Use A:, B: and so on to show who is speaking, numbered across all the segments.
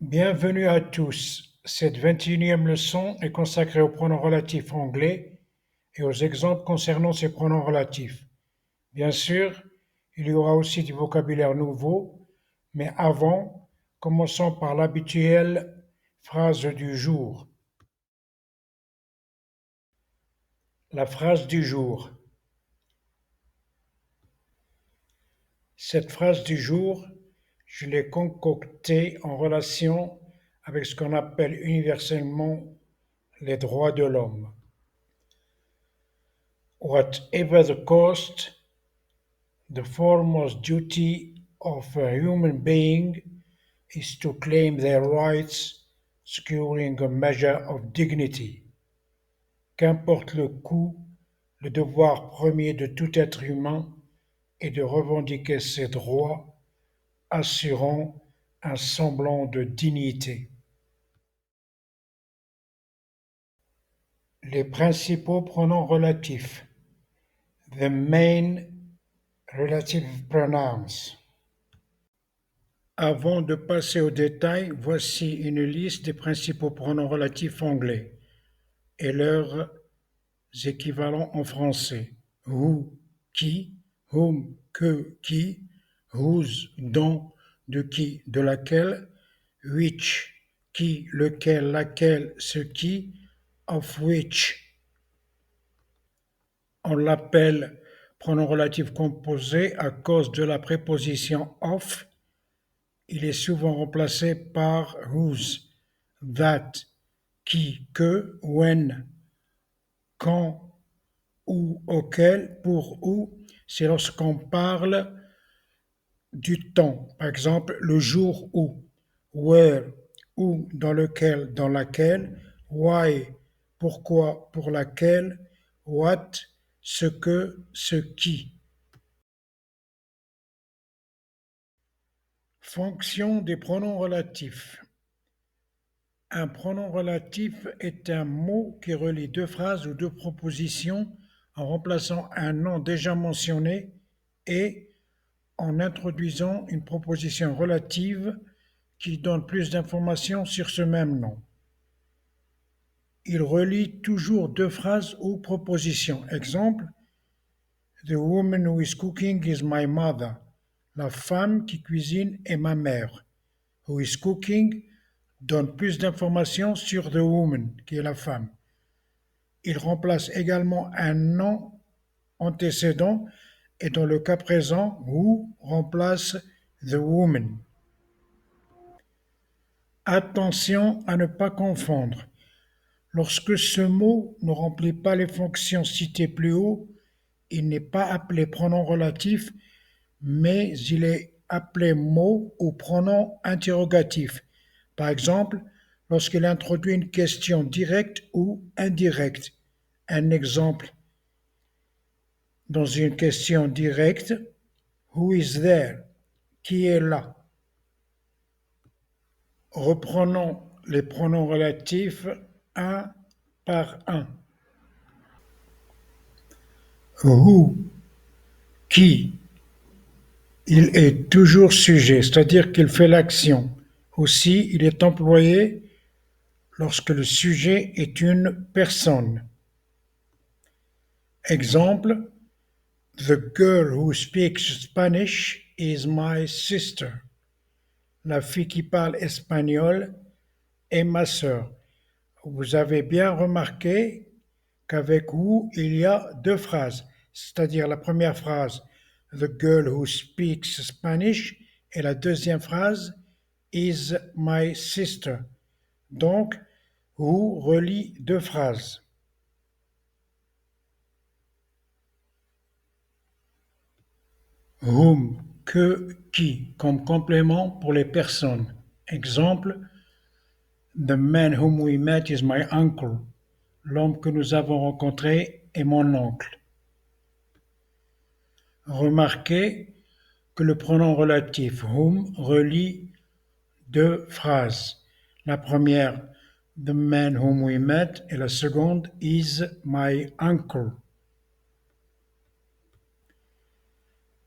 A: Bienvenue à tous. Cette 21e leçon est consacrée aux pronoms relatifs anglais et aux exemples concernant ces pronoms relatifs. Bien sûr, il y aura aussi du vocabulaire nouveau, mais avant, commençons par l'habituelle phrase du jour. La phrase du jour. Cette phrase du jour, je l'ai concoctée en relation avec ce qu'on appelle universellement les droits de l'homme. Whatever the cost, the foremost duty of a human being is to claim their rights, securing a measure of dignity. Qu'importe le coût, le devoir premier de tout être humain est de revendiquer ses droits, assurant un semblant de dignité. Les principaux pronoms relatifs. The main relative pronouns. Avant de passer aux détails, voici une liste des principaux pronoms relatifs anglais et leurs équivalents en français. Who, qui, whom, que, qui, whose, dont, de qui, de laquelle, which, qui, lequel, laquelle, ce qui, of which. On l'appelle pronom relatif composé à cause de la préposition of. Il est souvent remplacé par whose, that, qui, que, when, quand, où, auquel, pour où. C'est lorsqu'on parle du temps. Par exemple, le jour où, where, où, dans lequel, dans laquelle, why, pourquoi, pour laquelle, what, ce que, ce qui. Fonction des pronoms relatifs. Un pronom relatif est un mot qui relie deux phrases ou deux propositions en remplaçant un nom déjà mentionné et en introduisant une proposition relative qui donne plus d'informations sur ce même nom. Il relie toujours deux phrases ou propositions. Exemple, The woman who is cooking is my mother. La femme qui cuisine est ma mère. Who is cooking donne plus d'informations sur the woman, qui est la femme. Il remplace également un nom antécédent et dans le cas présent, who remplace the woman. Attention à ne pas confondre. Lorsque ce mot ne remplit pas les fonctions citées plus haut, il n'est pas appelé pronom relatif, mais il est appelé mot ou pronom interrogatif. Par exemple, lorsqu'il introduit une question directe ou indirecte. Un exemple dans une question directe, Who is there? Qui est là? Reprenons les pronoms relatifs un par un. Who, qui, il est toujours sujet, c'est-à-dire qu'il fait l'action. Aussi, il est employé lorsque le sujet est une personne. Exemple, The girl who speaks Spanish is my sister. La fille qui parle espagnol est ma sœur. Vous avez bien remarqué qu'avec who, il y a deux phrases, c'est-à-dire la première phrase, The girl who speaks Spanish, et la deuxième phrase, is my sister. Donc, who relie deux phrases. Whom, que, qui, comme complément pour les personnes. Exemple, The man whom we met is my uncle. L'homme que nous avons rencontré est mon oncle. Remarquez que le pronom relatif whom relie deux phrases. La première, The man whom we met, et la seconde, is my uncle.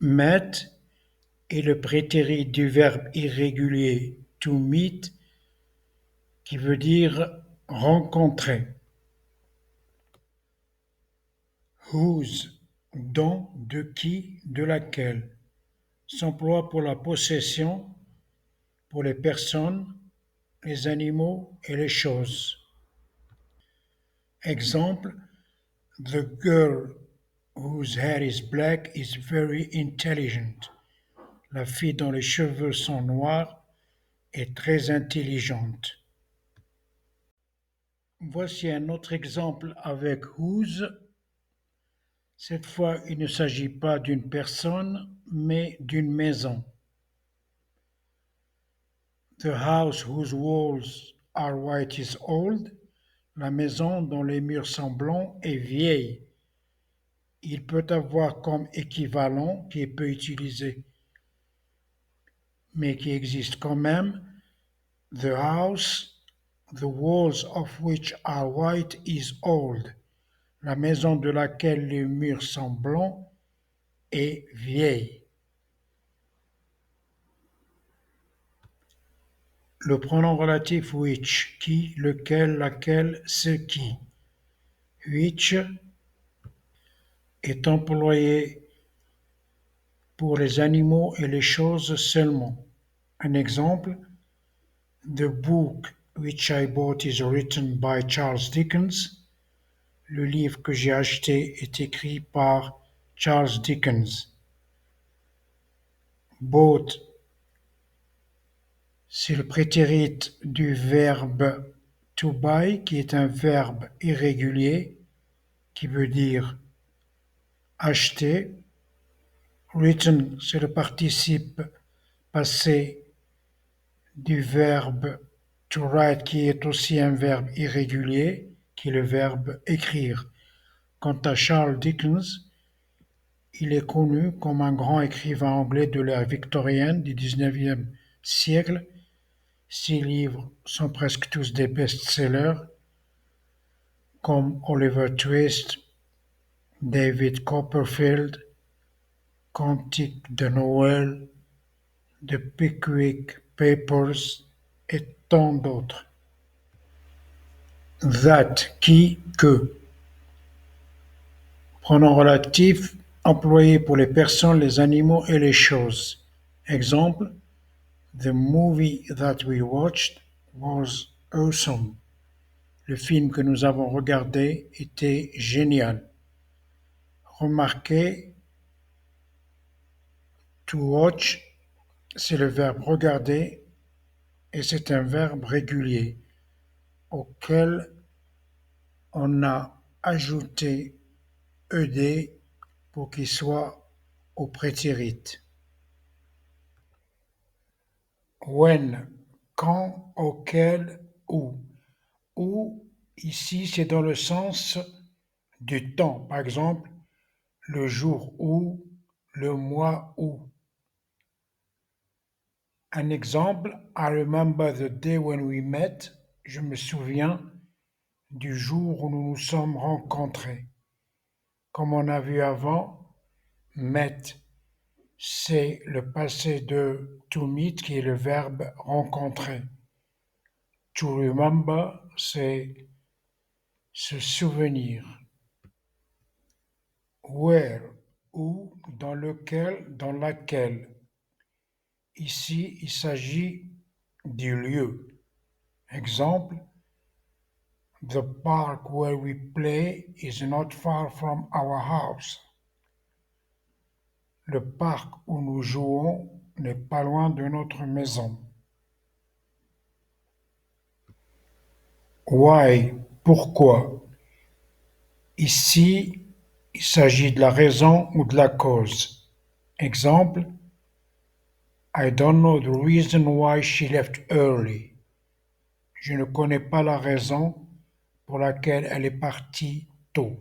A: Met est le prétérit du verbe irrégulier to meet qui veut dire rencontrer. Whose, dont, de qui, de laquelle, s'emploie pour la possession, pour les personnes, les animaux et les choses. Exemple, the girl whose hair is black is very intelligent. La fille dont les cheveux sont noirs est très intelligente. Voici un autre exemple avec whose. Cette fois, il ne s'agit pas d'une personne, mais d'une maison. The house whose walls are white is old. La maison dont les murs sont blancs est vieille. Il peut avoir comme équivalent, qui est peu utilisé, mais qui existe quand même, the house, the walls of which are white is old. La maison de laquelle les murs sont blancs est vieille. Le pronom relatif which, qui, lequel, laquelle, ce qui. Which est employé pour les animaux et les choses seulement. Un exemple, The book which I bought is written by Charles Dickens. Le livre que j'ai acheté est écrit par Charles Dickens. Bought, c'est le prétérit du verbe to buy, qui est un verbe irrégulier, qui veut dire acheter. Written, c'est le participe passé du verbe to write, qui est aussi un verbe irrégulier, qui est le verbe écrire. Quant à Charles Dickens, il est connu comme un grand écrivain anglais de l'ère victorienne du XIXe siècle. Ses livres sont presque tous des best-sellers, comme Oliver Twist, David Copperfield, Cantique de Noël, The Pickwick Papers et tant d'autres. That, qui, que. Pronom relatif employé pour les personnes, les animaux et les choses. Exemple, The movie that we watched was awesome. Le film que nous avons regardé était génial. Remarquez, to watch, c'est le verbe regarder et c'est un verbe régulier auquel on a ajouté ed pour qu'il soit au prétérit. When, quand, auquel, où. Où, ici, c'est dans le sens du temps. Par exemple, le jour où, le mois où. Un exemple, I remember the day when we met. Je me souviens du jour où nous nous sommes rencontrés. Comme on a vu avant, met, c'est le passé de to meet qui est le verbe rencontrer. To remember, c'est se souvenir. Where, où, dans lequel, dans laquelle. Ici, il s'agit du lieu. Exemple, The park where we play is not far from our house. Le parc où nous jouons n'est pas loin de notre maison. Why, pourquoi. Ici, il s'agit de la raison ou de la cause. Exemple, I don't know the reason why she left early. Je ne connais pas la raison pour laquelle elle est partie tôt.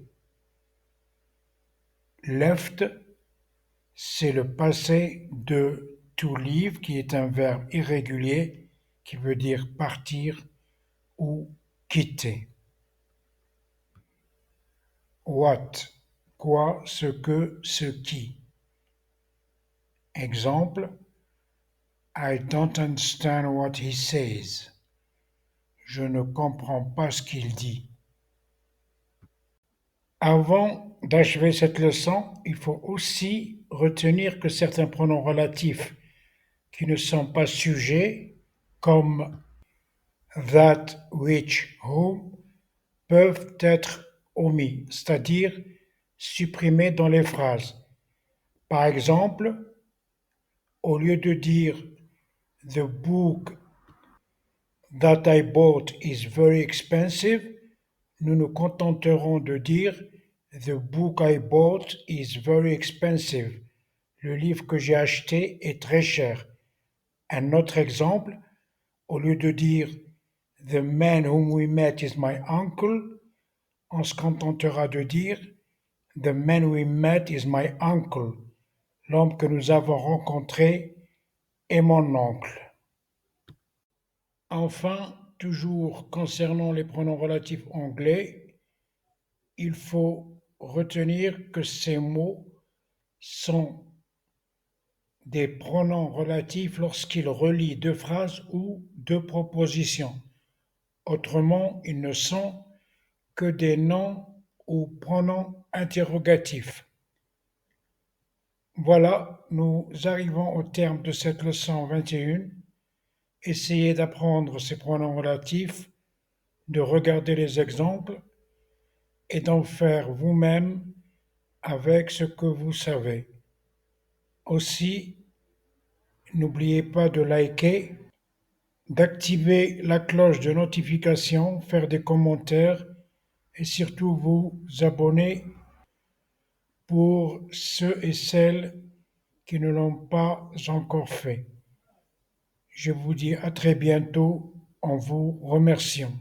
A: Left, c'est le passé de to leave, qui est un verbe irrégulier qui veut dire partir ou quitter. What, quoi, ce que, ce qui. Exemple, I don't understand what he says. Je ne comprends pas ce qu'il dit. Avant d'achever cette leçon, il faut aussi retenir que certains pronoms relatifs qui ne sont pas sujets, comme that, which, whom, peuvent être omis, c'est-à-dire supprimés dans les phrases. Par exemple, au lieu de dire the book that I bought is very expensive, nous nous contenterons de dire the book I bought is very expensive. Le livre que j'ai acheté est très cher. Un autre exemple, au lieu de dire the man whom we met is my uncle, on se contentera de dire the man we met is my uncle. L'homme que nous avons rencontré est mon oncle. Enfin, toujours concernant les pronoms relatifs anglais, il faut retenir que ces mots sont des pronoms relatifs lorsqu'ils relient deux phrases ou deux propositions. Autrement, ils ne sont que des noms ou pronoms interrogatifs. Voilà, nous arrivons au terme de cette leçon 21. Essayez d'apprendre ces pronoms relatifs, de regarder les exemples et d'en faire vous-même avec ce que vous savez. Aussi, n'oubliez pas de liker, d'activer la cloche de notification, faire des commentaires et surtout vous abonner pour ceux et celles qui ne l'ont pas encore fait. Je vous dis à très bientôt en vous remerciant.